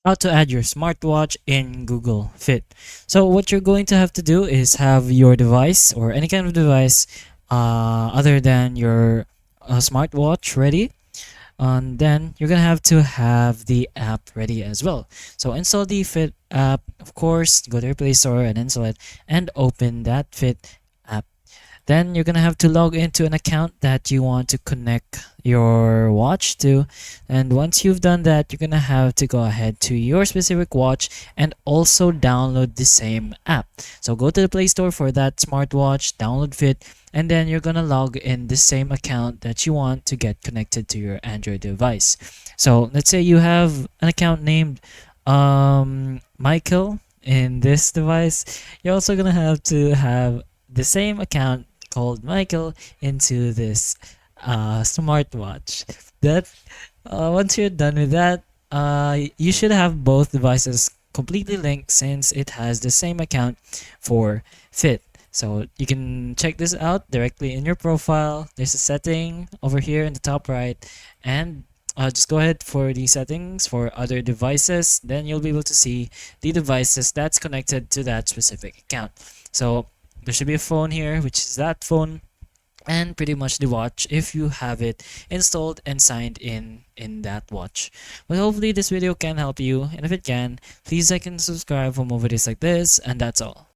how to add your smartwatch in Google Fit. So what you're going to have to do is have your device or any kind of device other than your smartwatch ready, and then you're gonna have to have the app ready as well. So install the Fit app, of course. Go to your Play Store and install it, and open that Fit app. Then you're gonna have to log into an account that you want to connect your watch to. And once you've done that, you're gonna have to go ahead to your specific watch and also download the same app. So go to the Play Store for that smartwatch, download Fit, and then you're gonna log in the same account that you want to get connected to your Android device. So let's say you have an account named Michael in this device. You're also gonna have to have the same account called Michael into this smartwatch. That once you're done with that, you should have both devices completely linked since it has the same account for Fit. So you can check this out directly in your profile. There's a setting over here in the top right, and just go ahead for the settings for other devices. Then you'll be able to see the devices that's connected to that specific account. So there should be a phone here, which is that phone, and pretty much the watch if you have it installed and signed in that watch. But hopefully this video can help you, and if it can, please like and subscribe for more videos like this, and that's all.